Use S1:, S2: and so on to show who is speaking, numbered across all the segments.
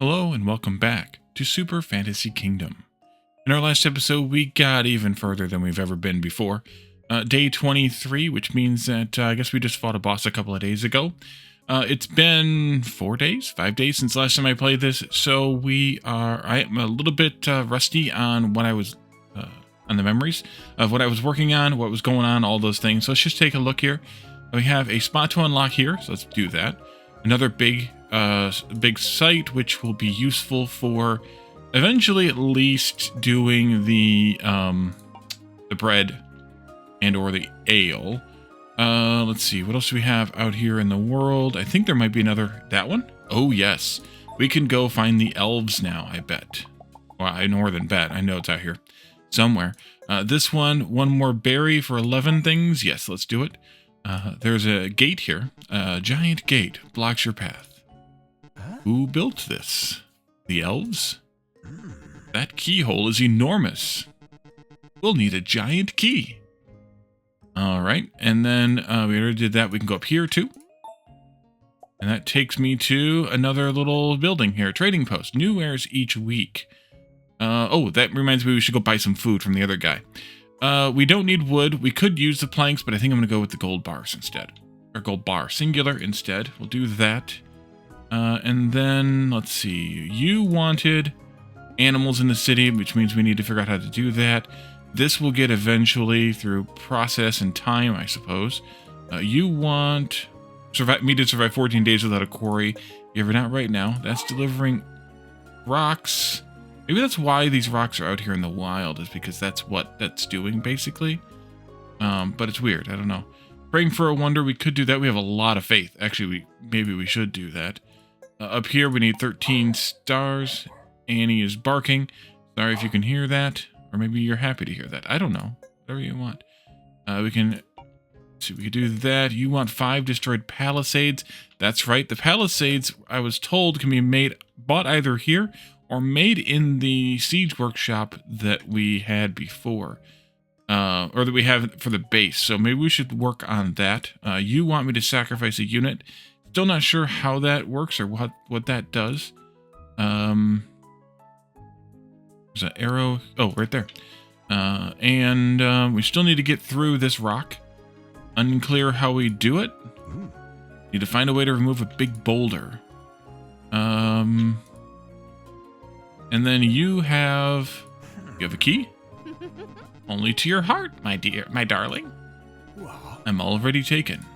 S1: Hello and welcome back to Super Fantasy Kingdom. In our last episode, we got even further than we've ever been before. Day 23, which means that I guess we just fought a boss a couple of days ago. It's been 5 days since last time I played this, so I am a little bit rusty on what I was, on the memories of what I was working on, what was going on, all those things. So let's just take a look here. We have a spot to unlock here, so let's do that. Another big site, which will be useful for eventually at least doing the bread and or the ale. Let's see, what else do we have out here in the world? I think there might be another, that one? Oh yes, we can go find the elves now, I bet. Well, I know more than bet, I know it's out here somewhere. This one more berry for 11 things. Yes, let's do it. There's a gate here, a giant gate blocks your path. Who built this? The elves? That keyhole is enormous. We'll need a giant key. Alright, and then we already did that. We can go up here too. And that takes me to another little building here. Trading post. New wares each week. Oh, that reminds me we should go buy some food from the other guy. We don't need wood. We could use the planks, but I think I'm going to go with the gold bars instead. Or gold bar, singular instead. We'll do that. And then, let's see. You wanted animals in the city, which means we need to figure out how to do that. This will get eventually through process and time, I suppose. You want me to survive 14 days without a quarry. Yeah, we're not right now. That's delivering rocks. Maybe that's why these rocks are out here in the wild, is because that's what that's doing, basically. But it's weird. I don't know. Praying for a wonder, we could do that. We have a lot of faith. Actually, maybe we should do that. Up here, we need 13 stars. Annie is barking. Sorry if you can hear that. Or maybe you're happy to hear that. I don't know. Whatever you want. We can do that. You want 5 destroyed palisades. That's right. The palisades, I was told, can be bought either here or made in the siege workshop that we had before. Or that we have for the base. So maybe we should work on that. You want me to sacrifice a unit. Still not sure how that works or what that does. There's an arrow. Oh, right there. And we still need to get through this rock. Unclear how we do it. Need to find a way to remove a big boulder. And then you have a key? Only to your heart, my darling. I'm already taken.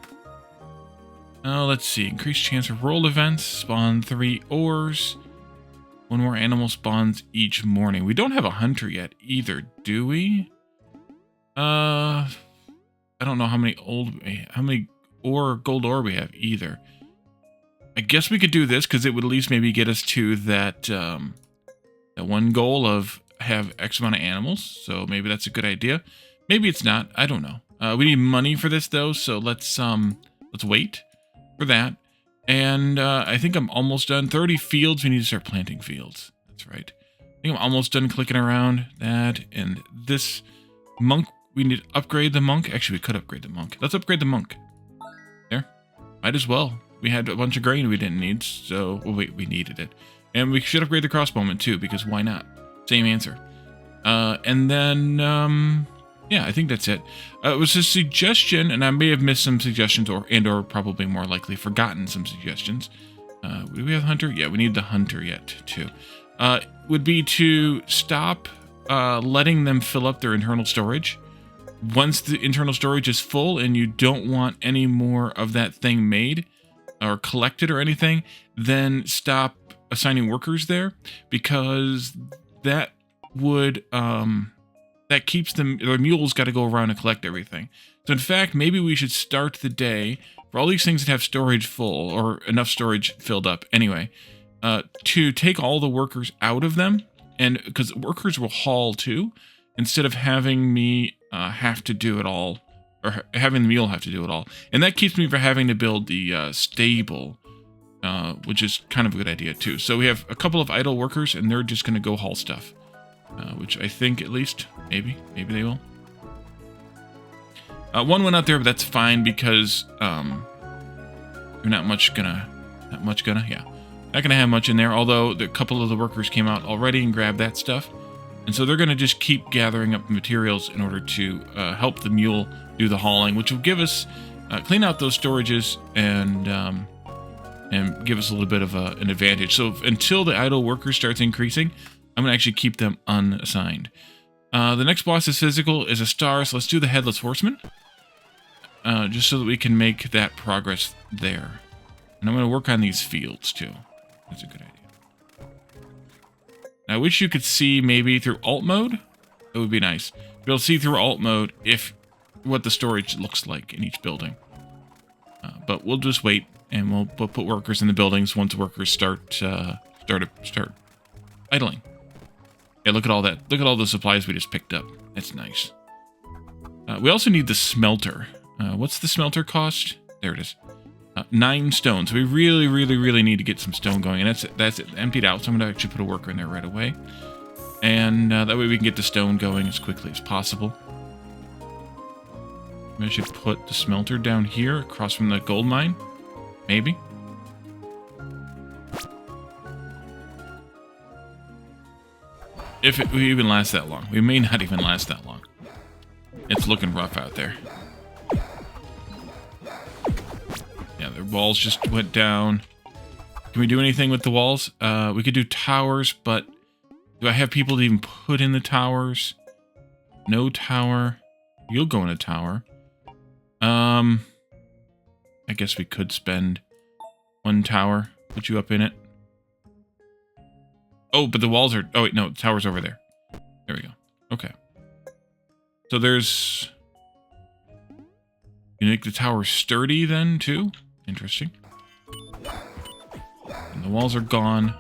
S1: Let's see. Increased chance of roll events. Spawn 3 ores. 1 more animal spawns each morning. We don't have a hunter yet either, do we? I don't know how many gold ore we have either. I guess we could do this because it would at least maybe get us to that one goal of have X amount of animals. So maybe that's a good idea. Maybe it's not. I don't know. We need money for this though, so let's wait for that. And I think I'm almost done. 30 fields. We need to start planting fields. That's right. I think I'm almost done clicking around that. And this monk, we need to upgrade the monk. Actually, we could upgrade the monk. Let's upgrade the monk. There. Might as well. We had a bunch of grain we didn't need, so wait, we needed it. And we should upgrade the crossbowman too, because why not? Same answer. And then, yeah, I think that's it. It was a suggestion, and I may have missed some suggestions, or probably more likely forgotten some suggestions. Do we have hunter? Yeah, we need the hunter yet too. Would be to stop letting them fill up their internal storage. Once the internal storage is full and you don't want any more of that thing made or collected or anything, then stop assigning workers there, because that would that keeps them, the mules got to go around and collect everything. So in fact, maybe we should start the day for all these things that have storage full or enough storage filled up anyway, to take all the workers out of them, and because workers will haul too, instead of having me have to do it all, or having the mule have to do it all. And that keeps me from having to build the stable, which is kind of a good idea too. So we have a couple of idle workers, and they're just going to go haul stuff. Which I think at least, maybe they will. One went out there, but that's fine because you're not much gonna, yeah. Not going to have much in there, although a couple of the workers came out already and grabbed that stuff. And so they're going to just keep gathering up materials in order to help the mule do the hauling, which will give us, clean out those storages and give us a little bit of an advantage. So until the idle worker starts increasing, I'm going to actually keep them unassigned. The next boss is physical, is a star, so let's do the Headless Horseman. Just so that we can make that progress there. And I'm going to work on these fields, too. That's a good idea. Now, I wish you could see maybe through alt mode. That would be nice. Be able to see through alt mode what the storage looks like in each building. But we'll just wait, and we'll put workers in the buildings once workers start idling. Yeah, look at all that. Look at all the supplies we just picked up. That's nice. We also need the smelter. What's the smelter cost? There it is. 9 stones. We really need to get some stone going, and that's it, emptied out. So I'm going to actually put a worker in there right away, and that way we can get the stone going as quickly as possible. I should put the smelter down here across from the gold mine, maybe. If we even last that long. We may not even last that long. It's looking rough out there. Yeah, their walls just went down. Can we do anything with the walls? We could do towers, but do I have people to even put in the towers? No tower. You'll go in a tower. I guess we could spend 1 tower, put you up in it. Oh, but the walls are... Oh, wait, no, the tower's over there. There we go. Okay. So there's... You make the tower sturdy then, too? Interesting. And the walls are gone.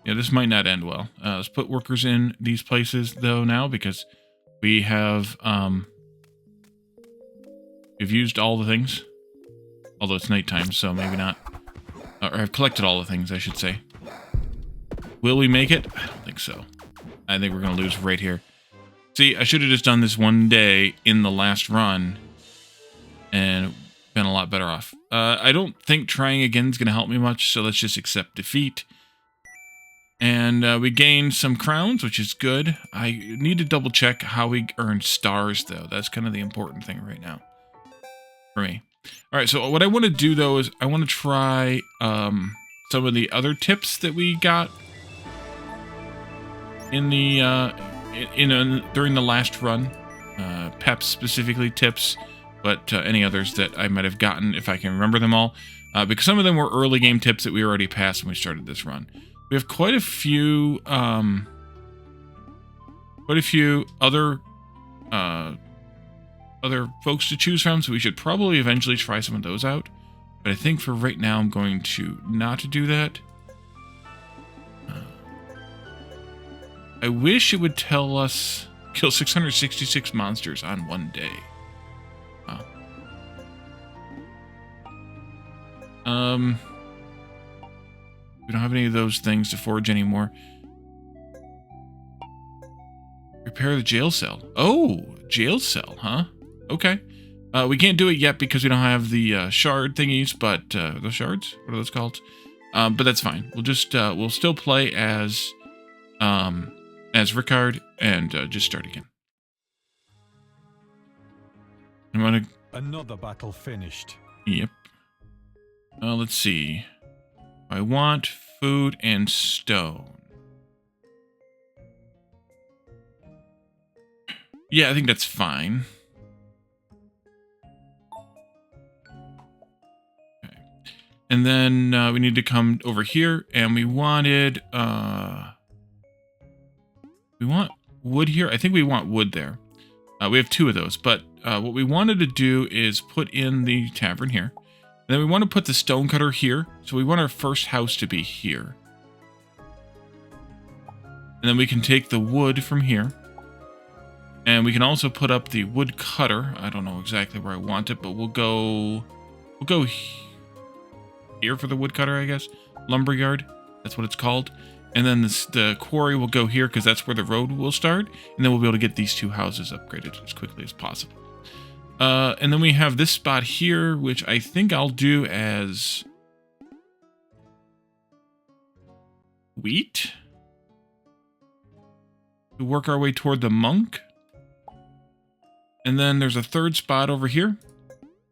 S1: Yeah, this might not end well. Let's put workers in these places, though, now, because we have... we've used all the things. Although it's nighttime, so maybe not. Or I've collected all the things, I should say. Will we make it? I don't think so. I think we're going to lose right here. See, I should have just done this one day in the last run and been a lot better off. I don't think trying again is going to help me much, so let's just accept defeat. And we gained some crowns, which is good. I need to double check how we earn stars, though. That's kind of the important thing right now for me. All right, so what I want to do, though, is I want to try some of the other tips that we got in the during the last run. Peps specifically tips, but any others that I might have gotten if I can remember them all, because some of them were early game tips that we already passed when we started this run. We have quite a few other folks to choose from, so we should probably eventually try some of those out. But I think for right now, I'm going to not do that. I wish it would tell us kill 666 monsters on one day. We don't have any of those things to forge anymore. Repair the jail cell. Oh, jail cell, huh? Okay. We can't do it yet because we don't have the shard thingies, but the shards? What are those called? But that's fine. We'll just we'll still play as Rickard and just start again. I'm gonna...
S2: Another battle finished.
S1: Yep. Let's see. I want food and stone. Yeah, I think that's fine. Okay. And then we need to come over here, and we wanted... we want wood here. I think we want wood there. We have 2 of those, but what we wanted to do is put in the tavern here. And then we want to put the stonecutter here. So we want our first house to be here. And then we can take the wood from here. And we can also put up the wood cutter. I don't know exactly where I want it, but we'll go here for the wood cutter, I guess. Lumberyard. That's what it's called. And then the quarry will go here because that's where the road will start. And then we'll be able to get these 2 houses upgraded as quickly as possible. And then we have this spot here, which I think I'll do as wheat to work our way toward the monk. And then there's a third spot over here.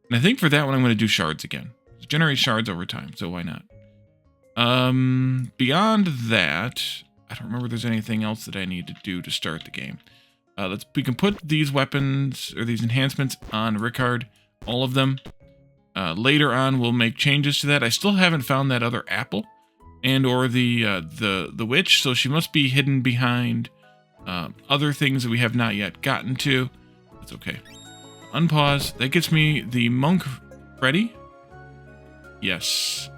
S1: And I think for that one, I'm going to do shards again. Generate shards over time, so why not? Beyond that, I don't remember if there's anything else that I need to do to start the game. We can put these weapons or these enhancements on Rickard, all of them. Later on, we'll make changes to that. I still haven't found that other apple and or the witch, so she must be hidden behind other things that we have not yet gotten to. That's okay. Unpause. That gets me the monk ready. Yes.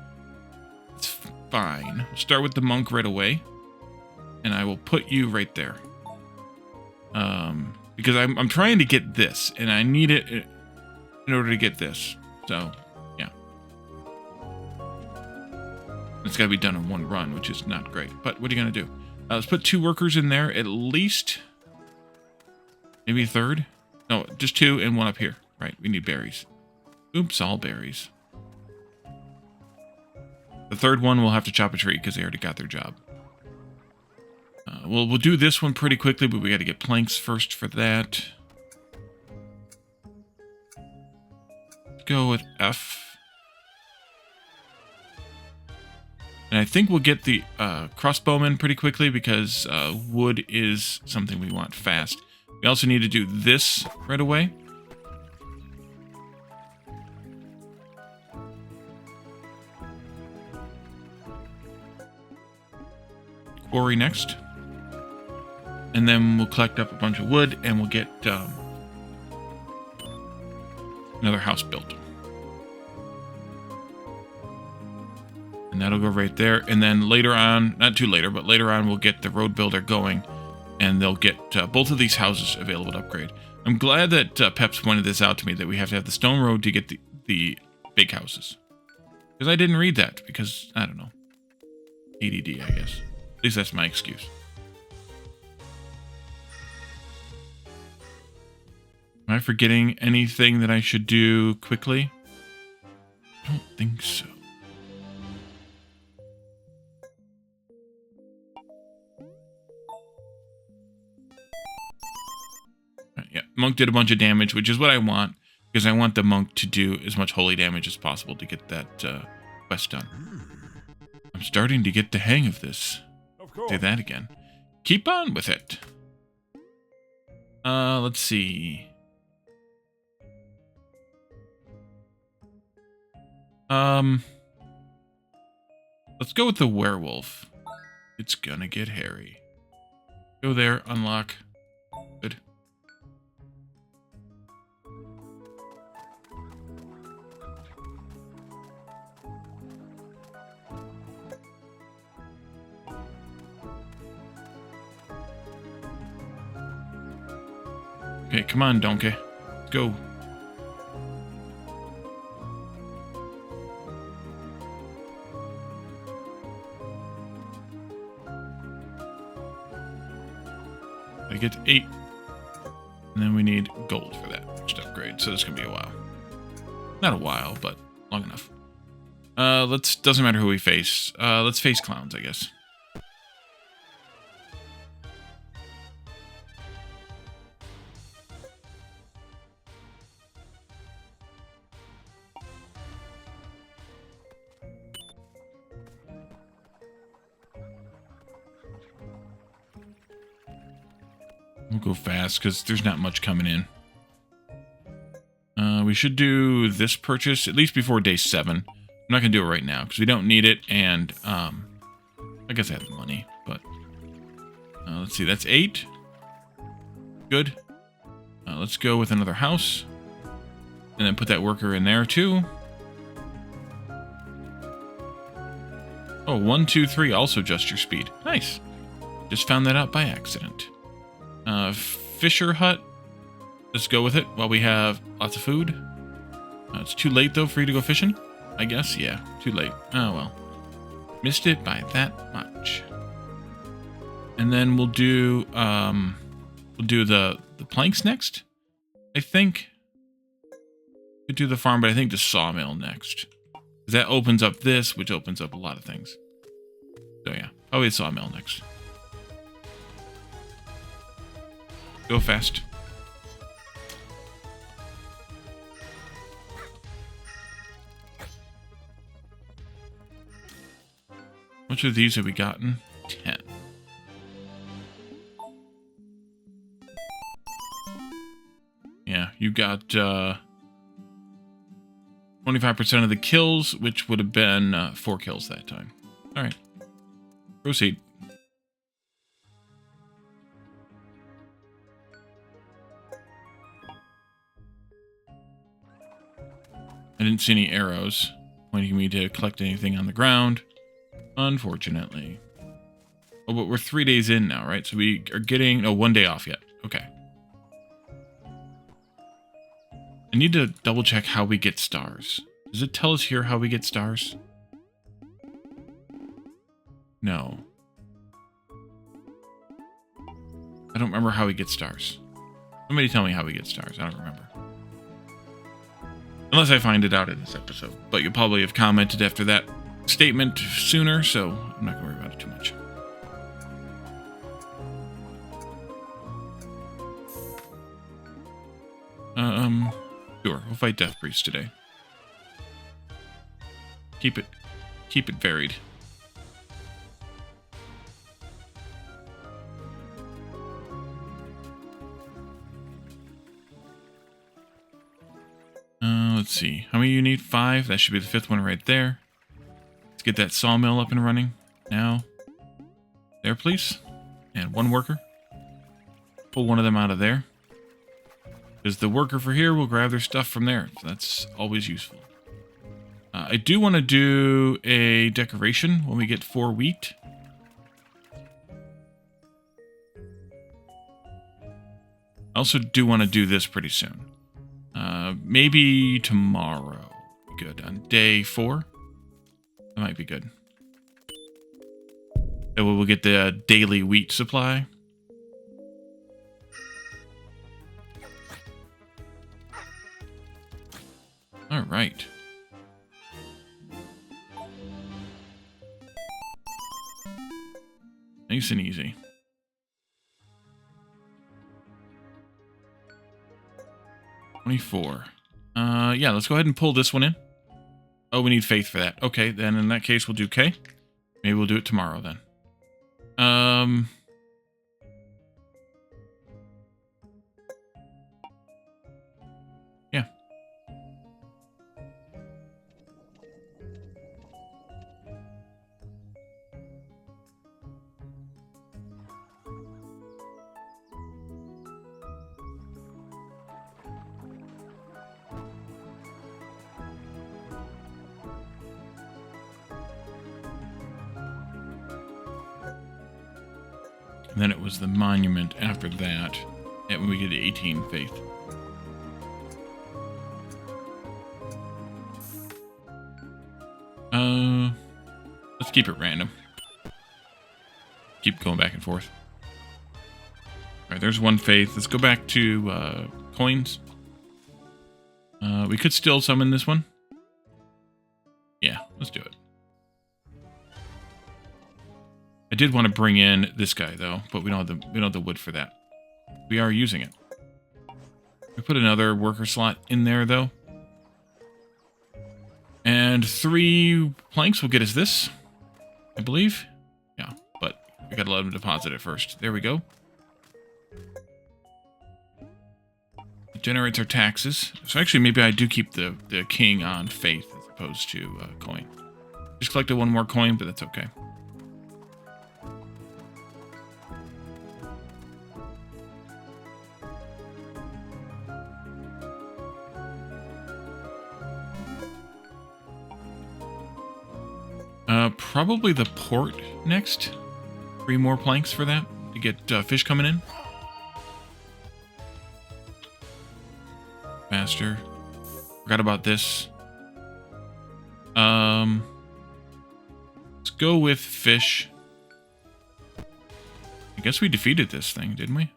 S1: It's fine. We'll start with the monk right away. And I will put you right there. Because I'm trying to get this, and I need it in order to get this. So, yeah. It's got to be done in one run, which is not great. But what are you going to do? Let's put 2 workers in there, at least. Maybe a third? No, just 2 and 1 up here. Right, we need berries. Oops, all berries. The third one, we'll have to chop a tree because they already got their job. We'll do this one pretty quickly, but we got to get planks first for that. Let's go with F. And I think we'll get the crossbowmen pretty quickly because wood is something we want fast. We also need to do this right away. Quarry next. And then we'll collect up a bunch of wood and we'll get another house built. And that'll go right there. And then later on, not too later, but later on we'll get the road builder going and they'll get both of these houses available to upgrade. I'm glad that Peps pointed this out to me, that we have to have the stone road to get the big houses. Because I didn't read that because, I don't know, ADD, I guess. At least that's my excuse. Am I forgetting anything that I should do quickly? I don't think so. Yeah, monk did a bunch of damage, which is what I want, because I want the monk to do as much holy damage as possible to get that quest done. I'm starting to get the hang of this. Say that again. Keep on with it. Let's see. Let's go with the werewolf. It's gonna get hairy. Go there, unlock. Good. Okay, come on, donkey. Let's go. I get 8. And then we need gold for that next upgrade. So this is going to be a while. Not a while, but long enough. Doesn't matter who we face. Let's face clowns, I guess. We'll go fast because there's not much coming in. We should do this purchase at least before day 7. I'm not going to do it right now because we don't need it. And I guess I have the money. But let's see. That's 8. Good. Let's go with another house. And then put that worker in there too. Oh, 1, 2, 3 also adjust your speed. Nice. Just found that out by accident. Fisher hut. Let's go with it while we have lots of food. It's too late though for you to go fishing, I guess. Yeah, too late. Oh well, missed it by that much. And then we'll do the planks next, I think. Could do the farm, but I think the sawmill next. That opens up this, which opens up a lot of things. So yeah, probably the sawmill next. Go fast. How much of these have we gotten? 10. Yeah, you got 25% of the kills, which would have been 4 kills that time. All right. Proceed. I didn't see any arrows pointing me to collect anything on the ground, unfortunately. Oh, but we're 3 days in now, right? So we are getting 1 day off yet. Okay. I need to double check how we get stars. Does it tell us here how we get stars? No. I don't remember how we get stars. Somebody tell me how we get stars. I don't remember. Unless I find it out in this episode. But you'll probably have commented after that statement sooner, so I'm not going to worry about it too much. Sure, we'll fight Death Priest today. Keep it varied. Let's see. How many you need? 5. That should be the 5th one right there. Let's get that sawmill up and running. Now. There, please. And 1 worker. Pull one of them out of there. Because the worker for here will grab their stuff from there. So that's always useful. I do want to do a decoration when we get 4 wheat. I also do want to do this pretty soon. Maybe tomorrow. Good. On day 4. That might be good. That way we'll get the daily wheat supply. All right. Nice and easy. $24. Yeah, let's go ahead and pull this one in. Oh, we need faith for that. Okay, then in that case, we'll do K. Maybe we'll do it tomorrow then. Yeah. And then it was the monument after that. And when we get 18 faith. Let's keep it random. Keep going back and forth. Alright, there's 1 faith. Let's go back to coins. We could still summon this one. Yeah, let's do it. I did want to bring in this guy though, but we don't have the wood for that. We are using it. We put another worker slot in there though. And 3 planks will get us this, I believe. Yeah, but we gotta let them deposit it first. There we go. It generates our taxes. So actually maybe I do keep the king on faith as opposed to coin. Just collected 1 more coin, but that's okay. Probably the port next. 3 more planks for that to get fish coming in. Faster. Forgot about this. Let's go with fish. I guess we defeated this thing, didn't we?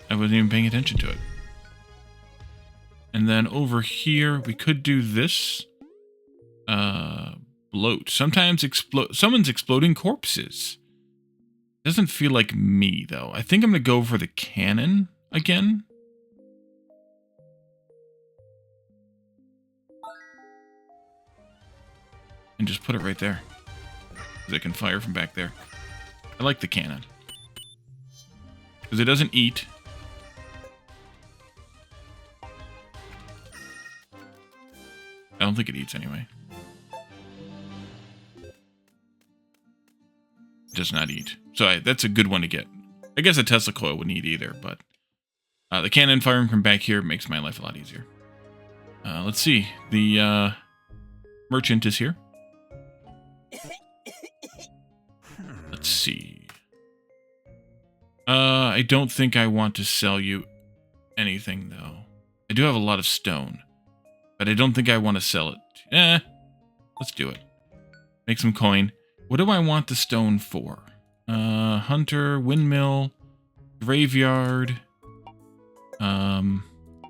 S1: I wasn't even paying attention to it. And then over here, we could do this. Bloat. Sometimes someone's exploding corpses. Doesn't feel like me, though. I think I'm going to go for the cannon again. And just put it right there. Because it can fire from back there. I like the cannon. Because it doesn't eat. I don't think it eats anyway. It does not eat. So that's a good one to get. I guess a Tesla coil wouldn't eat either, but the cannon firing from back here makes my life a lot easier. Let's see. The merchant is here. Let's see. I don't think I want to sell you anything, though. I do have a lot of stone, but I don't think I want to sell it. Let's do it. Make some coin. What do I want the stone for? Hunter, windmill, graveyard, and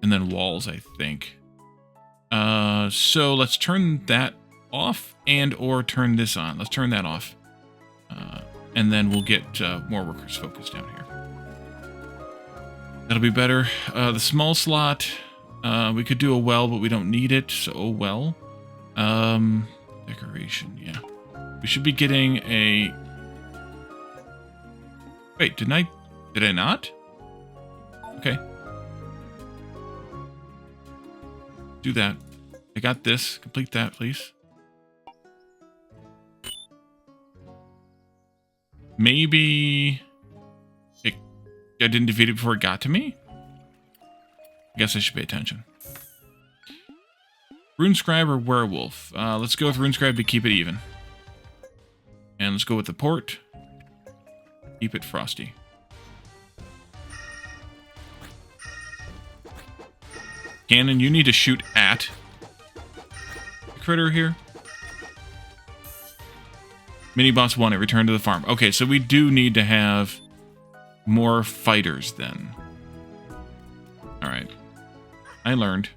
S1: then walls, I think. So let's turn that off and or turn this on. Let's turn that off. And then we'll get more workers focused down here. That'll be better. The small slot, we could do a well, but we don't need it, so oh well. Decoration, yeah. We should be getting a... Wait, did I not? Okay. Do that. I got this. Complete that, please. Maybe... I didn't defeat it before it got to me? I guess I should pay attention. Runescribe or werewolf? Let's go with Runescribe to keep it even. And let's go with the port. Keep it frosty. Cannon, you need to shoot at the critter here. Mini boss 1, it returned to the farm. Okay, so we do need to have more fighters then. Alright. I learned.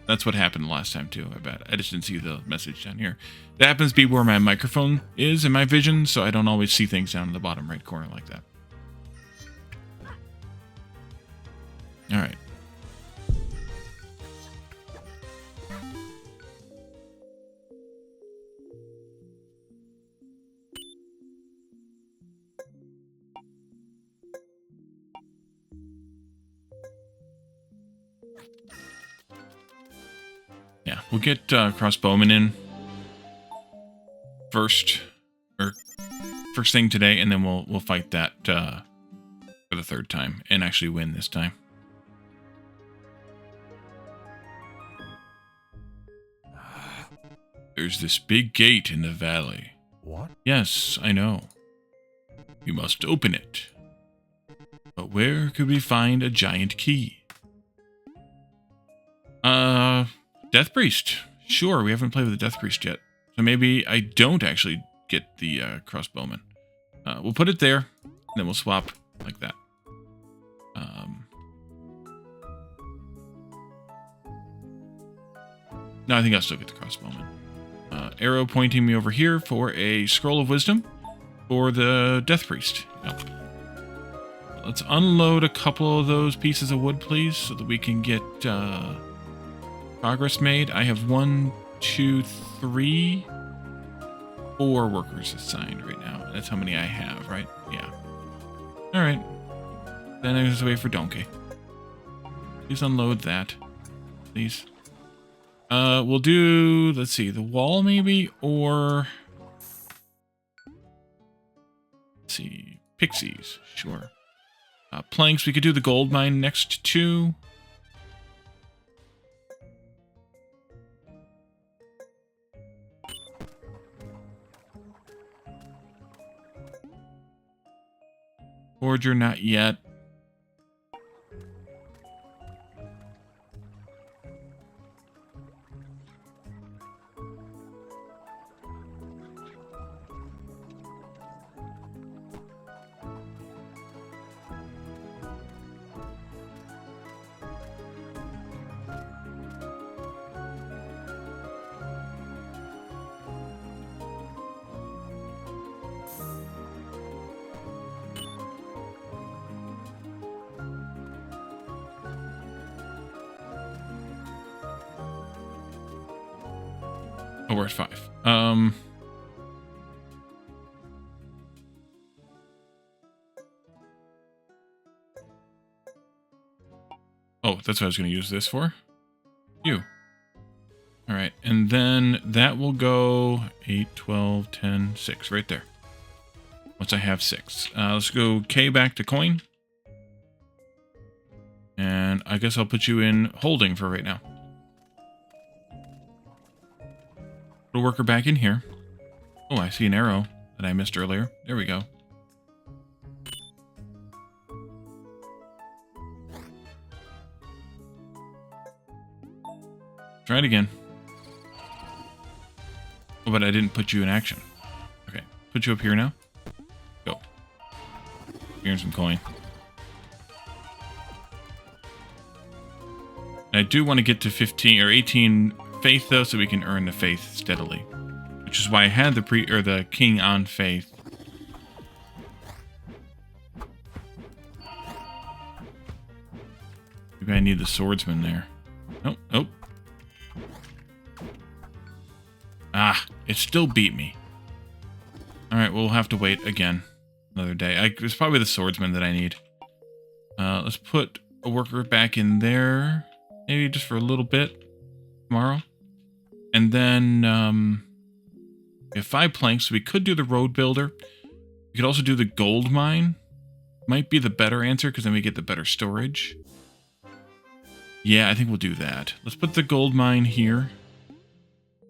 S1: That's what happened last time too, I bet. I just didn't see the message down here. That happens to be where my microphone is in my vision, so I don't always see things down in the bottom right corner like that. Alright. Yeah, we'll get crossbowmen in first thing today, and then we'll fight that for the third time and actually win this time. There's this big gate in the valley.
S2: What?
S1: Yes, I know. We must open it. But where could we find a giant key? Death Priest. Sure, we haven't played with the Death Priest yet. So maybe I don't actually get the crossbowman. We'll put it there, and then we'll swap like that. No, I think I'll still get the crossbowman. Arrow pointing me over here for a Scroll of Wisdom for the Death Priest. Yep. Let's unload a couple of those pieces of wood, please, so that we can get progress made. I have 1, 2, 3, 4 workers assigned right now. That's how many I have, right? Yeah. Alright. Then there's a way for Donkey. Please unload that. Please. We'll do, let's see, the wall maybe, or... Let's see, pixies, sure. Planks, we could do the gold mine next to... Forger, not yet. Oh, we're at 5. Oh, that's what I was going to use this for. You. All right, and then that will go 8, 12, 10, 6, right there. Once I have 6. Let's go K back to coin. And I guess I'll put you in holding for right now. Put a worker back in here. Oh, I see an arrow that I missed earlier. There we go. Try it again. Oh, but I didn't put you in action. Okay, put you up here now. Go. Here's some coin. And I do want to get to 15 or 18 faith though, so we can earn the faith steadily. Which is why I had the king on faith. Maybe I need the swordsman there. Nope, nope. Ah, it still beat me. Alright, we'll have to wait again. Another day. It's probably the swordsman that I need. Let's put a worker back in there. Maybe just for a little bit. Tomorrow. And then, we have 5 planks, so we could do the road builder. We could also do the gold mine. Might be the better answer, because then we get the better storage. Yeah, I think we'll do that. Let's put the gold mine here.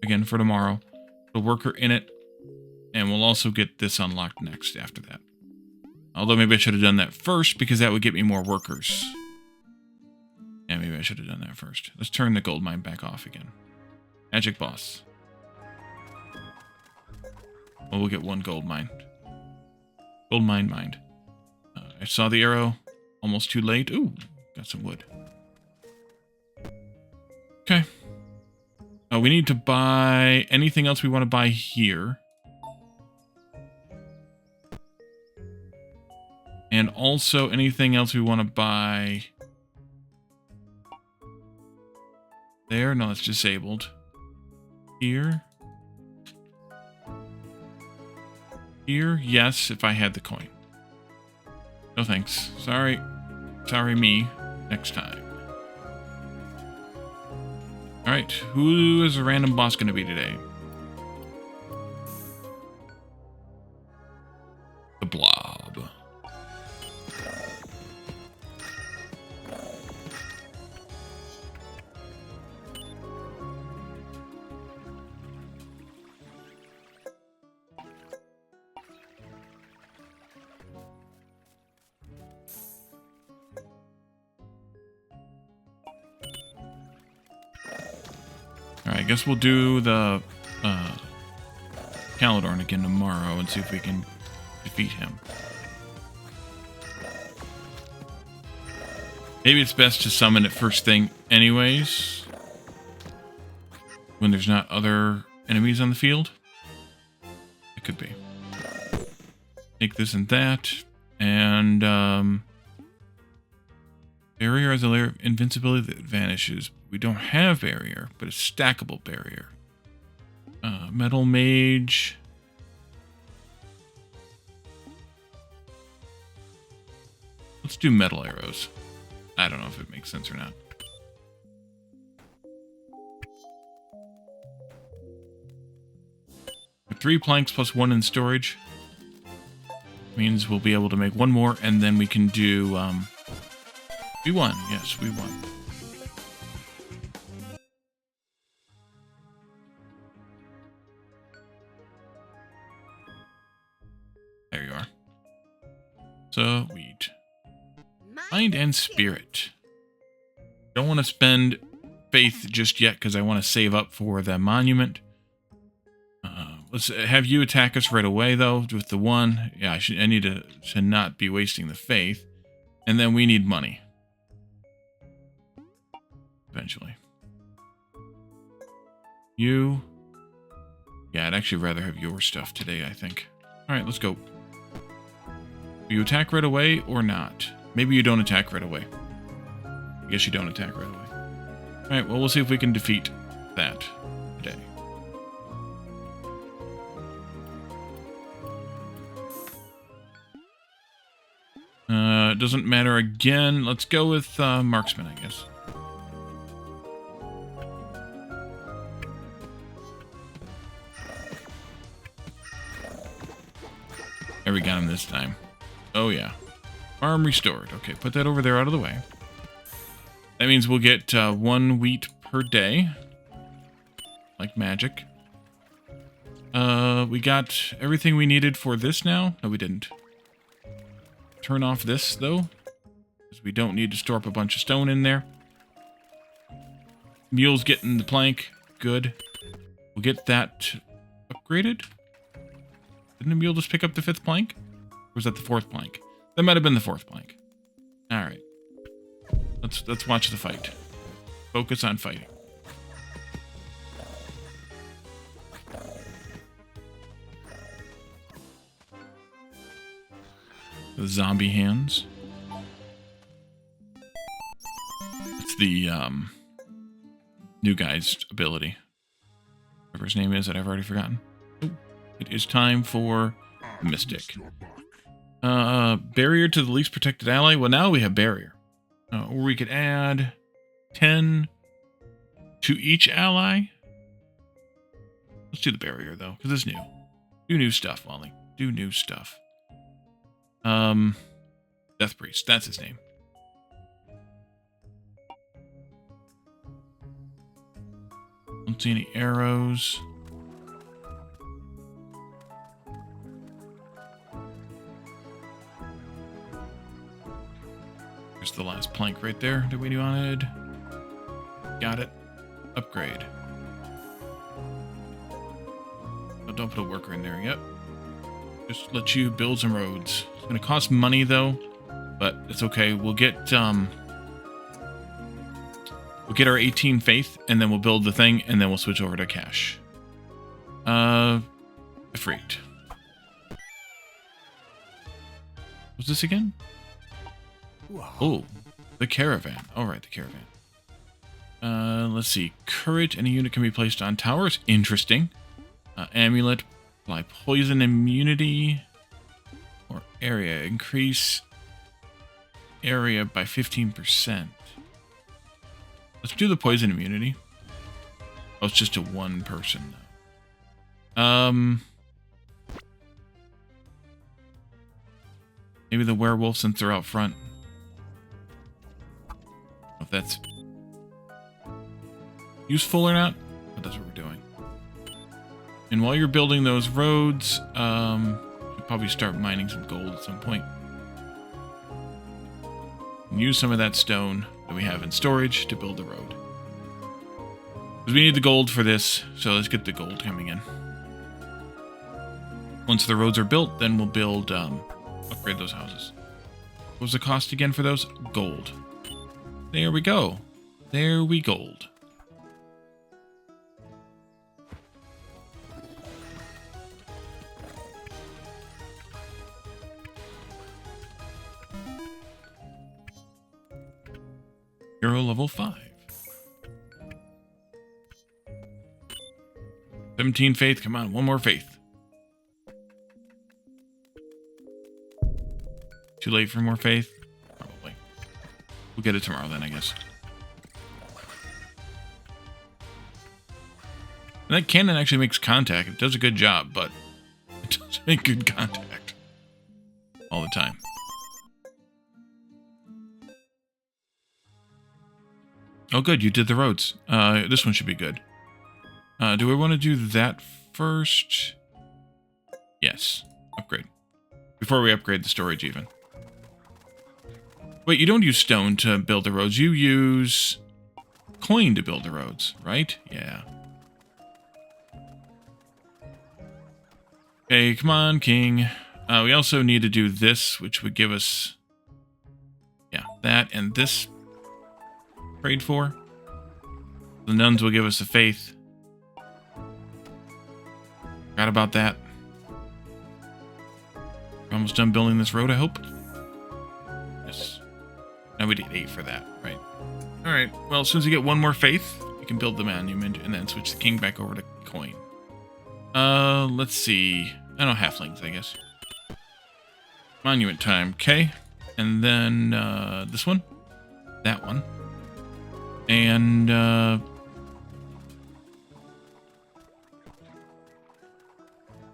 S1: Again, for tomorrow. Put a worker in it. And we'll also get this unlocked next after that. Although maybe I should have done that first, because that would get me more workers. Yeah, maybe I should have done that first. Let's turn the gold mine back off again. Magic boss. Well, we'll get 1 gold mine. Gold mine mined. I saw the arrow. Almost too late. Ooh, got some wood. Okay. We need to buy anything else we want to buy here. And also anything else we want to buy there. No, it's disabled. Here. Here, yes, if I had the coin. No thanks. Sorry. Sorry me. Next time. Alright, who is the random boss going to be today? The blob. Alright, I guess we'll do the Caledorn again tomorrow and see if we can defeat him. Maybe it's best to summon it first thing anyways, when there's not other enemies on the field. It could be. Take this and that, and barrier has a layer of invincibility that vanishes. We don't have barrier, but it's stackable barrier. Metal mage. Let's do metal arrows. I don't know if it makes sense or not. With 3 planks plus 1 in storage means we'll be able to make 1 more, and then we can do we won. Yes, we won. There you are. Sweet. Mind and spirit. Don't want to spend faith just yet because I want to save up for the monument. Let's have you attack us right away though with the 1. Yeah, I need to not be wasting the faith, and then we need money. Eventually. You. Yeah, I'd actually rather have your stuff today, I think. Alright, let's go. Will you attack right away or not? Maybe you don't attack right away. I guess you don't attack right away. Alright, well, we'll see if we can defeat that today. It doesn't matter again. Let's go with marksman, I guess. There, we got him this time. Oh, yeah. Farm restored. Okay, put that over there out of the way. That means we'll get 1 wheat per day. Like magic. We got everything we needed for this now. No, we didn't. Turn off this, though. Because we don't need to store up a bunch of stone in there. Mule's getting the plank. Good. We'll get that upgraded. Didn't the mule just pick up the 5th plank? Or was that the 4th plank? That might have been the 4th plank. Alright. Let's watch the fight. Focus on fighting. The zombie hands. It's the new guy's ability. Whatever his name is that I've already forgotten. Oh, it is time for Mystic. Barrier to the least protected ally. Well, now we have barrier. Or we could add 10 to each ally. Let's do the barrier, though, because it's new. Do new stuff, Wally. Do new stuff. Death Priest. That's his name. Don't see any arrows. There's the last plank right there that we wanted. Got it. Upgrade. Oh, don't put a worker in there yet. Just let you build some roads. It's going to cost money, though, but it's okay. We'll get our 18 faith, and then we'll build the thing, and then we'll switch over to cash. Freight. What's this again?
S2: Wow.
S1: Oh, the caravan. All right, the caravan. Let's see. Courage. Any unit can be placed on towers. Interesting. Amulet. Apply poison immunity. Or area. Increase area by 15%. Let's do the poison immunity. Oh, it's just to one person, though. Maybe the werewolf, since they're out front. If that's useful or not, but that's what we're doing. And while you're building those roads, you'll probably start mining some gold at some point. And use some of that stone that we have in storage to build the road. Because we need the gold for this, so let's get the gold coming in. Once the roads are built, then we'll build, upgrade those houses. What was the cost again for those? Gold. There we go. There we gold. Hero level 5. 17 faith. Come on, one more faith. Too late for more faith? Probably. We'll get it tomorrow then, I guess. And that cannon actually makes contact. It does a good job, but it doesn't make good contact all the time. Oh, good. You did the roads. This one should be good. Do we want to do that first? Yes. Upgrade. Before we upgrade the storage, even. Wait, you don't use stone to build the roads. You use coin to build the roads, right? Yeah. Okay, come on, king. We also need to do this, which would give us... Yeah, that and this... Prayed for. The nuns will give us the faith. Forgot about that. We're almost done building this road, I hope. Yes. Now we need 8 for that, right? Alright, well, as soon as we get one more faith, we can build the monument and then switch the king back over to coin. Let's see. I don't know, halflings, I guess. Monument time, okay? And then this one. That one. And we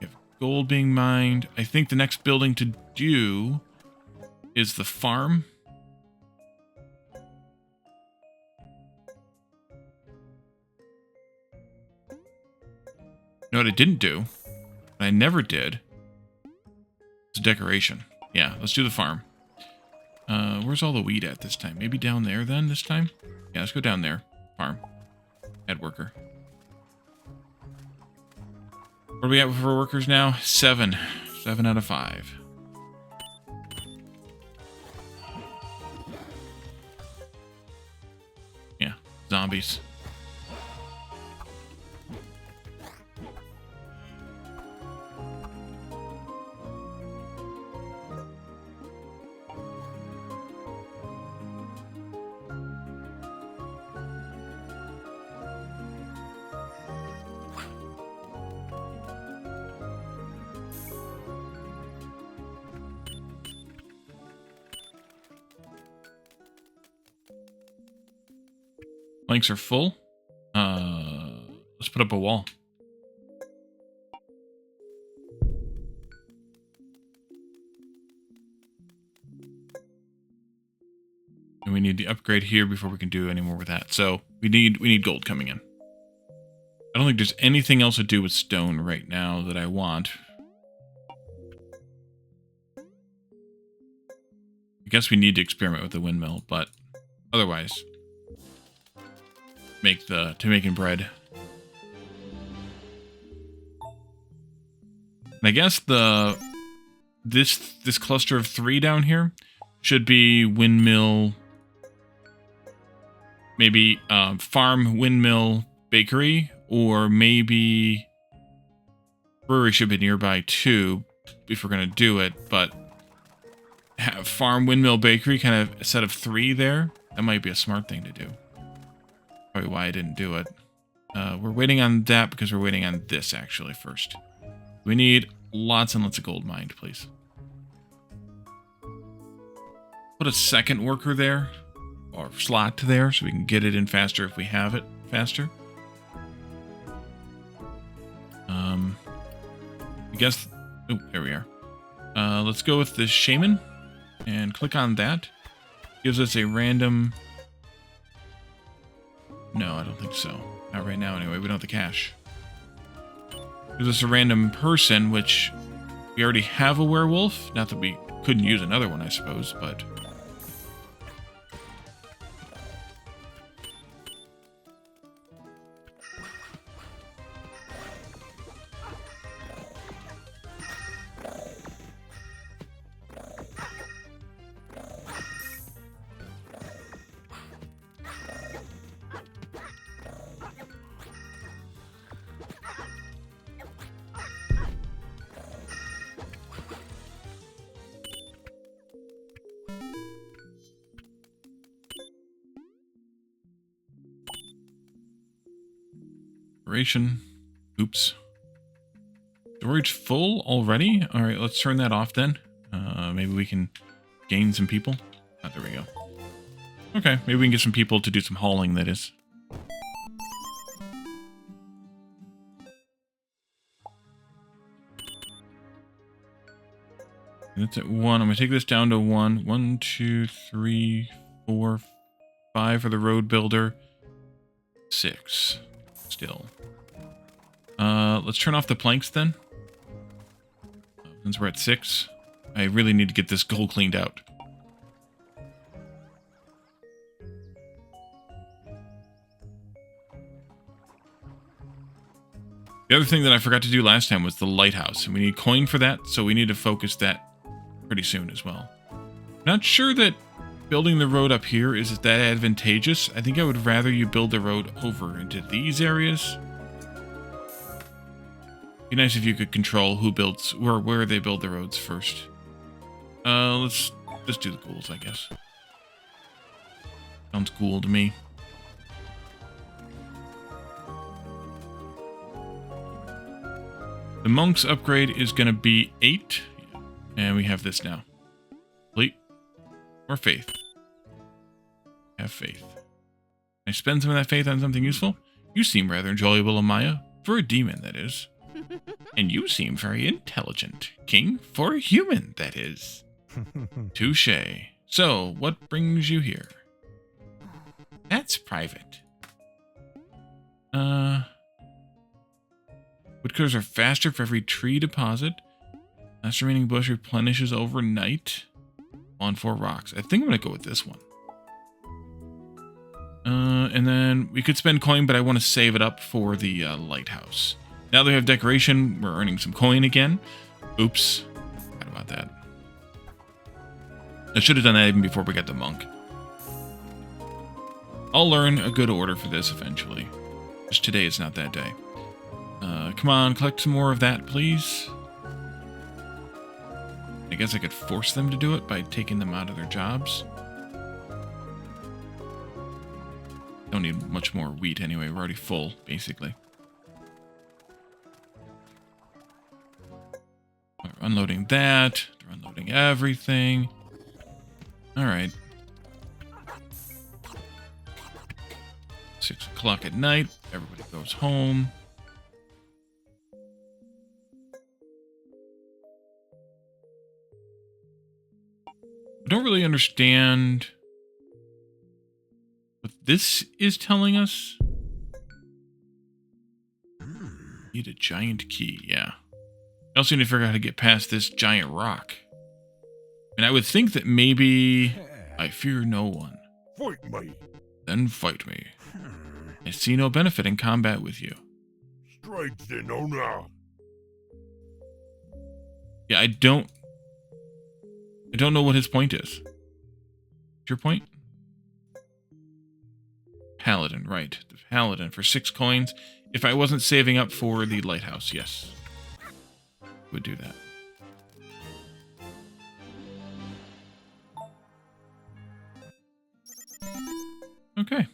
S1: have gold being mined. I think the next building to do is the farm. You know what I didn't do? What I never did. It's decoration. Yeah, let's do the farm. Where's all the wheat at this time? Maybe down there then this time? Yeah, let's go down there. Farm. Add worker. What do we have for workers now? 7. 7 out of 5. Yeah, zombies. Planks are full. Let's put up a wall. And we need the upgrade here before we can do any more with that. So we need gold coming in. I don't think there's anything else to do with stone right now that I want. I guess we need to experiment with the windmill, but otherwise, making bread. And I guess this cluster of 3 down here should be windmill, maybe farm, windmill, bakery, or maybe brewery should be nearby too if we're gonna do it. But have farm, windmill, bakery, kind of a set of 3 there. That might be a smart thing to do. Probably why I didn't do it. We're waiting on that because we're waiting on this actually first. We need lots and lots of gold mined, please. Put a second worker there, or slot there, so we can get it in faster if we have it faster. I guess, oh, there we are. Let's go with the shaman and click on that. Gives us a random... No, I don't think so. Not right now anyway, we don't have the cash. Gives us a random person, which we already have a werewolf. Not that we couldn't use another one, I suppose, but... Oops. Storage full already? Alright, let's turn that off then. Maybe we can gain some people. Oh, there we go. Okay, maybe we can get some people to do some hauling, that is. That's at 1. I'm going to take this down to 1. 1, 2, 3, 4, 5 for the road builder. 6. Still. Let's turn off the planks then. Since we're at 6. I really need to get this gold cleaned out. The other thing that I forgot to do last time was the lighthouse. And we need coin for that, so we need to focus that pretty soon as well. Not sure that building the road up here is that advantageous. I think I would rather you build the road over into these areas. Be nice if you could control who builds, where they build the roads first. Let's just do the ghouls, I guess. Sounds cool to me. The monk's upgrade is going to be 8, and we have this now. Complete. Or faith. Have faith. Can I spend some of that faith on something useful? You seem rather enjoyable, Amaya. For a demon, that is. And you seem very intelligent, King. For a human, that is. Touché. So, what brings you here? That's private. Woodcutters are faster for every tree deposit. Last remaining bush replenishes overnight. On 4 rocks. I think I'm going to go with this one. And then we could spend coin, but I want to save it up for the lighthouse. Now that we have decoration, we're earning some coin again. Oops. Forgot about that. I should have done that even before we got the monk. I'll learn a good order for this eventually. Just today is not that day. Come on, collect some more of that, please. I guess I could force them to do it by taking them out of their jobs. Don't need much more wheat anyway. We're already full, basically. We're unloading that. They're unloading everything. Alright. 6 o'clock at night. Everybody goes home. I don't really understand what this is telling us. Need a giant key, yeah. I also need to figure out how to get past this giant rock. And I would think that maybe I fear no one.
S2: Fight me.
S1: Then fight me. I see no benefit in combat with you.
S2: Strike then, oh no.
S1: Yeah, I don't know what his point is. What's your point? Paladin, right. The Paladin for 6 coins. If I wasn't saving up for the lighthouse, yes. Would do that. Okay.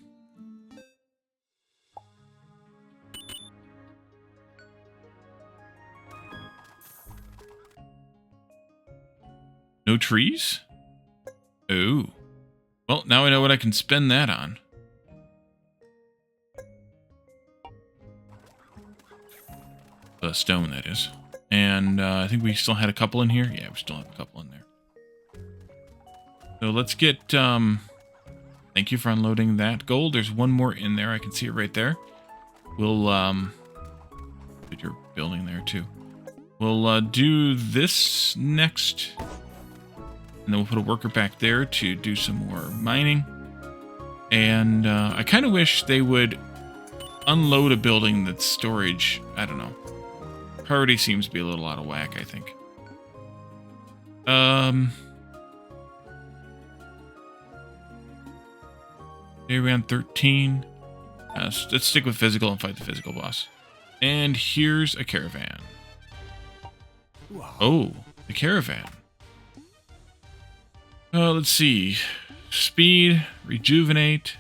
S1: No trees? Oh. Well, now I know what I can spend that on. The stone, that is. And I think we still had a couple in here. Yeah, we still have a couple in there. So let's get... thank you for unloading that gold. There's one more in there. I can see it right there. We'll... put your building there, too. We'll do this next... And then we'll put a worker back there to do some more mining. And I kind of wish they would unload a building that's storage. I don't know. Priority seems to be a little out of whack, I think. Here we on 13. Let's stick with physical and fight the physical boss. And here's a caravan. Oh, the caravan. Let's see. Speed, rejuvenate,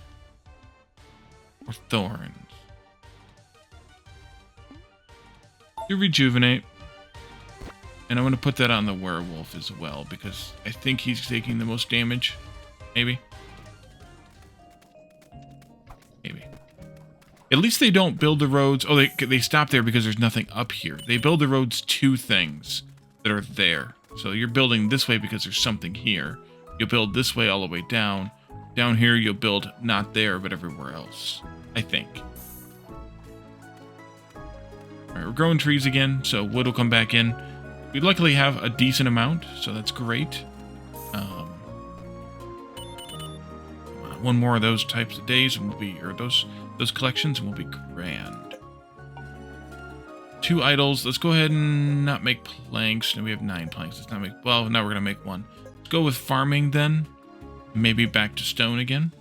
S1: or thorns. You rejuvenate. And I'm going to put that on the werewolf as well, because I think he's taking the most damage. Maybe. Maybe. At least they don't build the roads. Oh, they stop there because there's nothing up here. They build the roads to things that are there. So you're building this way because there's something here. You'll build this way all the way down. Down here, you'll build not there, but everywhere else. I think. Alright, we're growing trees again, so wood will come back in. We luckily have a decent amount, so that's great. One more of those types of days, and we'll be, or those collections, and we'll be grand. 2 idols. Let's go ahead and not make planks. No, we have 9 planks. Let's not make. Well, now we're gonna make 1. Let's go with farming then. Maybe back to stone again.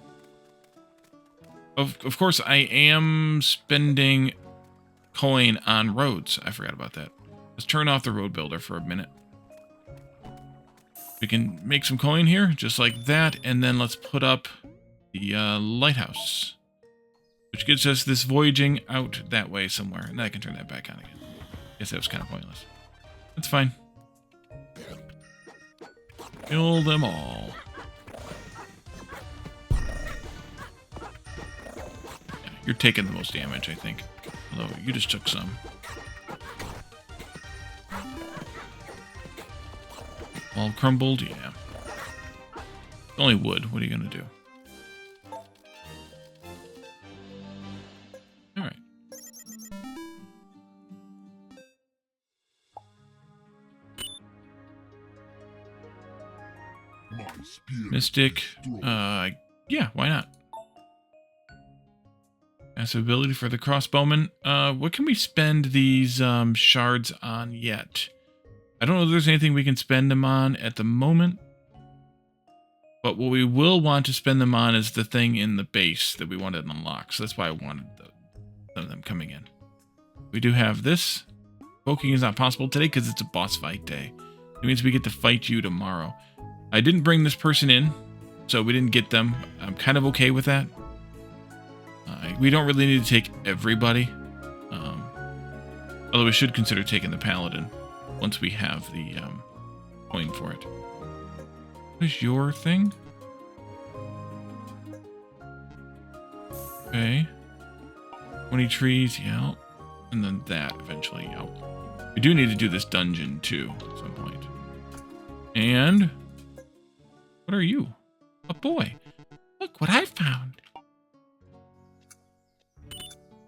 S1: Of course, I am spending coin on roads. I forgot about that. Let's turn off the road builder for a minute. We can make some coin here, just like that, and then let's put up the lighthouse, which gets us this voyaging out that way somewhere, and then I can turn that back on again. Guess that was kind of pointless. That's fine. Kill them all. You're taking the most damage, I think. Although you just took some. All crumbled, yeah. Only wood. What are you gonna do? All right.
S2: My spear.
S1: Mystic. Yeah, why not? Massive ability for the crossbowman. What can we spend these shards on yet? I don't know if there's anything we can spend them on at the moment. But what we will want to spend them on is the thing in the base that we wanted to unlock. So that's why I wanted some of them coming in. We do have this. Poking is not possible today because it's a boss fight day. It means we get to fight you tomorrow. I didn't bring this person in, so we didn't get them. I'm kind of okay with that. We don't really need to take everybody. Although we should consider taking the paladin once we have the coin for it. What is your thing? Okay. 20 trees, yeah. And then that eventually, yeah. We do need to do this dungeon too at some point. And what are you? A boy. Look what I found.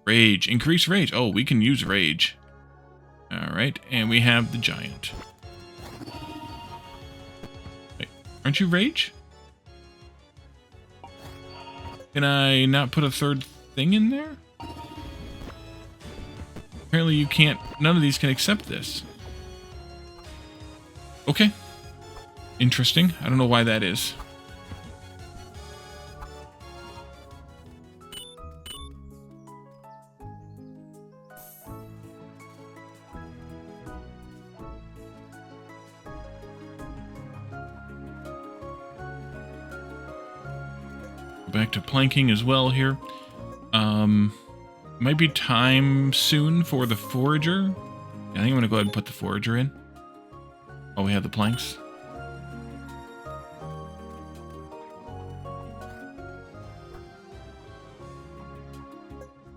S1: Rage. Increase rage. Oh, we can use rage. Alright, and we have the giant. Wait, aren't you rage? Can I not put a third thing in there? Apparently you can't, none of these can accept this. Okay. Interesting. I don't know why that is. Back to planking as well here. Might be time soon for the forager. I think I'm gonna go ahead and put the forager in. Oh, we have the planks.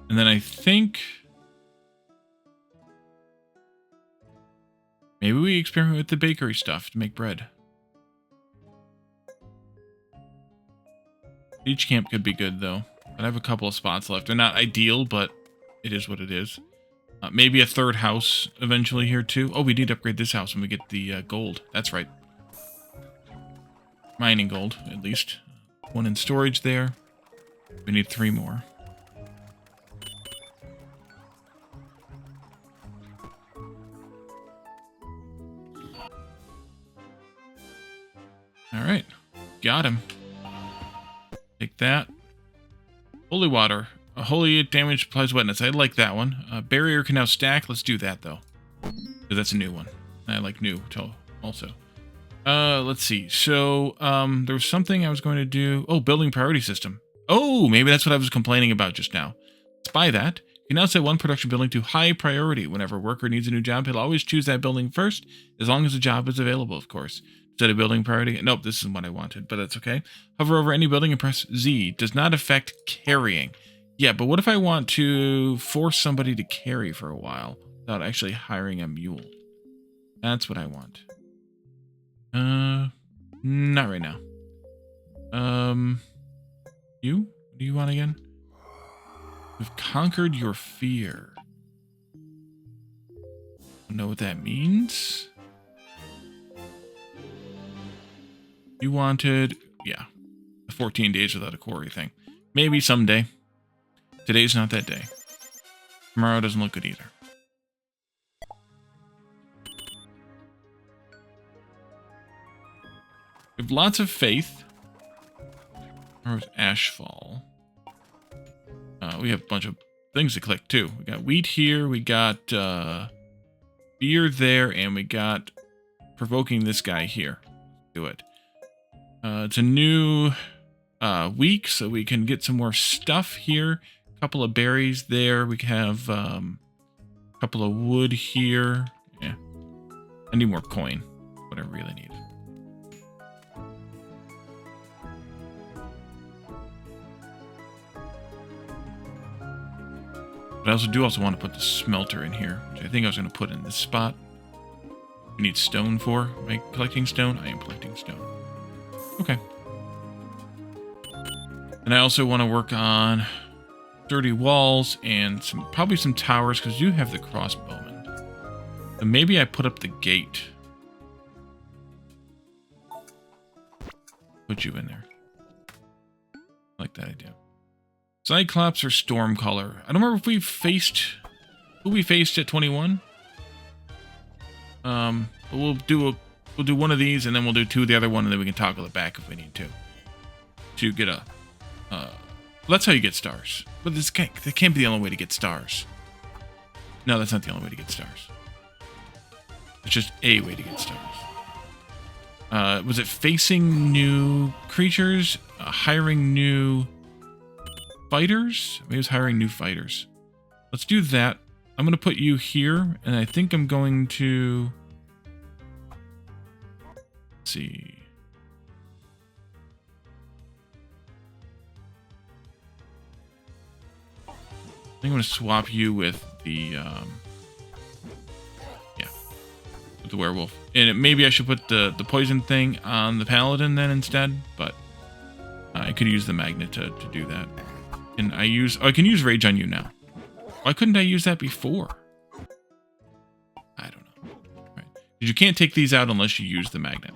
S1: And then I think maybe we experiment with the bakery stuff to make bread. Each camp could be good, though. I have a couple of spots left. They're not ideal, but it is what it is. Maybe a third house eventually here, too. Oh, we need to upgrade this house when we get the gold. That's right. Mining gold, at least. One in storage there. We need 3 more. All right. Got him. Take that. Holy water. A holy damage applies wetness. I like that one. Barrier can now stack. Let's do that, though. Because that's a new one. I like new, also. Let's see. So, there was something I was going to do. Oh, building priority system. Oh, maybe that's what I was complaining about just now. Let's buy that. You can now set one production building to high priority. Whenever a worker needs a new job, he'll always choose that building first, as long as the job is available, of course. Set a building priority. Nope, this isn't what I wanted, but that's okay. Hover over any building and press Z. Does not affect carrying. Yeah, but what if I want to force somebody to carry for a while without actually hiring a mule? That's what I want. Not right now. You? What do you want again? We've conquered your fear. Don't know what that means. You wanted, yeah, the 14 days without a quarry thing. Maybe someday. Today's not that day. Tomorrow doesn't look good either. We have lots of faith. Where was Ashfall? We have a bunch of things to click too. We got wheat here, we got beer there, and we got provoking this guy here. Do it. It's a new week, so we can get some more stuff here. A couple of berries there. We have a couple of wood here. Yeah. I need more coin. What I really need. But I also want to put the smelter in here, which I think I was going to put in this spot. We need stone for. Am I collecting stone? I am collecting stone. Okay. And I also want to work on sturdy walls and probably some towers, because you have the crossbowmen. So maybe I put up the gate. Put you in there. I like that idea. Cyclops or Stormcaller? I don't remember if we faced who we faced at 21. But we'll do one of these, and then we'll do two of the other one, and then we can toggle it back if we need to. To get a that's how you get stars. But that can't be the only way to get stars. No, that's not the only way to get stars. It's just a way to get stars. Was it facing new creatures? Hiring new fighters? Maybe it was hiring new fighters. Let's do that. I'm going to put you here, and I think I'm going to... Let's see. I think I'm going to swap you with the... with the werewolf. And maybe I should put the poison thing on the paladin then instead, but I could use the magnet to do that. And I can use rage on you now. Why couldn't I use that before? I don't know. Right. You can't take these out unless you use the magnet.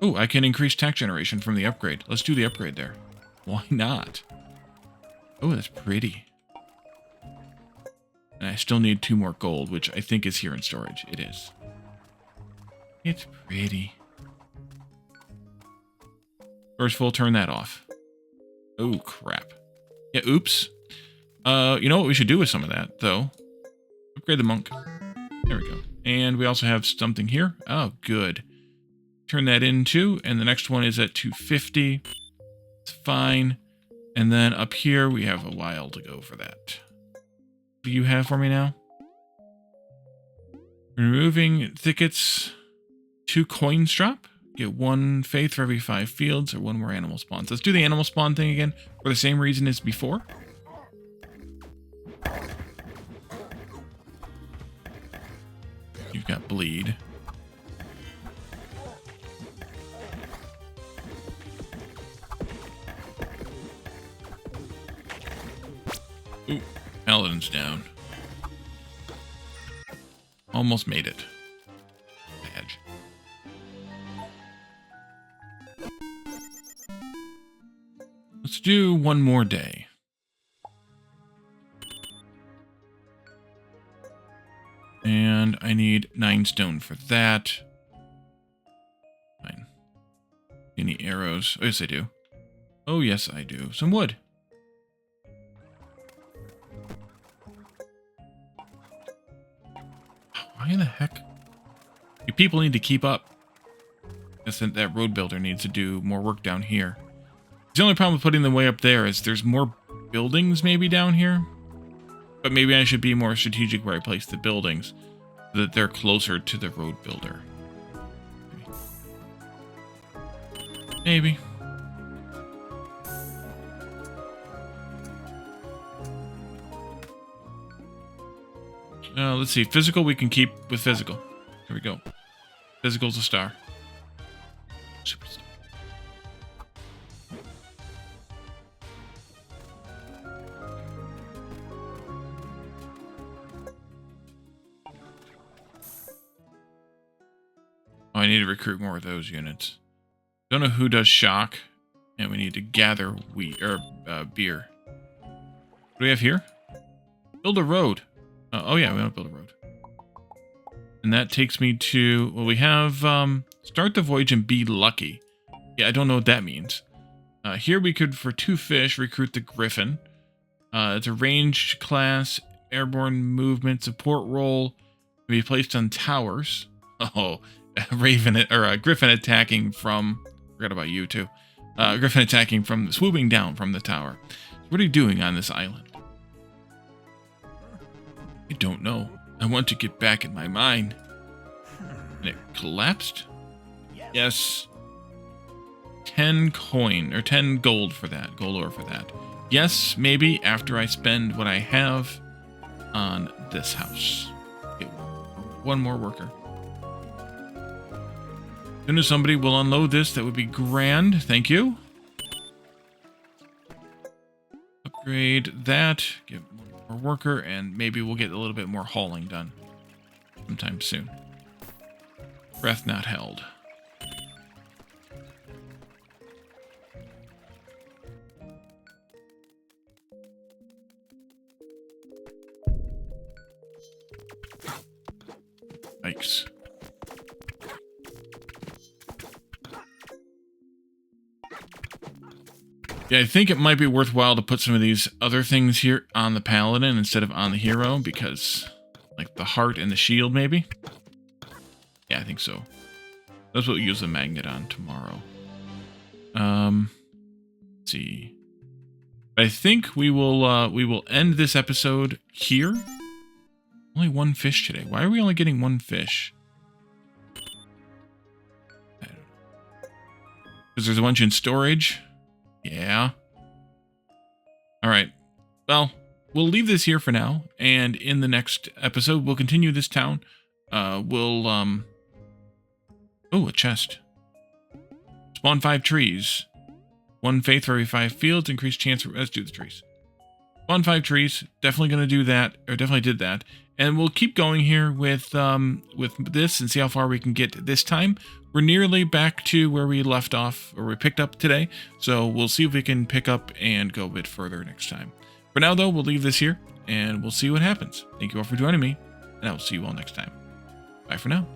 S1: Oh, I can increase attack generation from the upgrade. Let's do the upgrade there. Why not? Oh, that's pretty. And I still need 2 more gold, which I think is here in storage. It is. It's pretty. First, we'll turn that off. Oh, crap. Yeah, oops. You know what we should do with some of that, though? Upgrade the monk. There we go. And we also have something here. Oh, good. Turn that into, and the next one is at 250. It's fine. And then up here, we have a while to go for that. What do you have for me now? Removing thickets, 2 coins drop. Get 1 faith for every 5 fields, or 1 more animal spawns. Let's do the animal spawn thing again for the same reason as before. You've got bleed. Ooh, Paladin's down. Almost made it. Badge. Let's do 1 more day. And I need 9 stone for that. Fine. Any arrows? Oh, yes, I do. Oh, yes, I do. Some wood. Why in the heck? You people need to keep up. Guess that road builder needs to do more work down here. The only problem with putting them way up there is there's more buildings maybe down here. But maybe I should be more strategic where I place the buildings so that they're closer to the road builder. Maybe. Let's see. Physical we can keep with physical. Here we go. Physical's a star. Superstar. Oh, I need to recruit more of those units. Don't know who does shock, and we need to gather wheat or beer. What do we have here? Build a road. Oh yeah, we want to build a road. And that takes me to, well, we have start the voyage and be lucky. Yeah, I don't know what that means. Here we could, for 2 fish, recruit the Griffin. It's a ranged class, airborne movement, support role, can be placed on towers. Oh, Griffin attacking from, forgot about you too. Griffin attacking from, swooping down from the tower. What are you doing on this island? I don't know. I want to get back in my mine. And it collapsed? Yes. 10 coin, or 10 gold for that. Gold ore for that. Yes, maybe after I spend what I have on this house. Okay, one more worker. As soon as somebody will unload this, that would be grand. Thank you. Upgrade that. Give one more worker, and maybe we'll get a little bit more hauling done sometime soon. Breath not held. Yikes. Yeah, I think it might be worthwhile to put some of these other things here on the paladin instead of on the hero, because like the heart and the shield maybe. Yeah, I think so. That's what we'll use the magnet on tomorrow. Let's see. But I think we will end this episode here. Only one fish today. Why are we only getting one fish? I don't know. Because there's a bunch in storage. Yeah. All right. Well, we'll leave this here for now, and in the next episode, we'll continue this town. Oh, a chest. Spawn 5 trees. 1 faith for every 5 fields. Increased chance. Let's do the trees. Spawn 5 trees. Definitely going to do that, or definitely did that. And we'll keep going here with this and see how far we can get this time. We're nearly back to where we left off, or we picked up today. So we'll see if we can pick up and go a bit further next time. For now, though, we'll leave this here, and we'll see what happens. Thank you all for joining me, and I will see you all next time. Bye for now.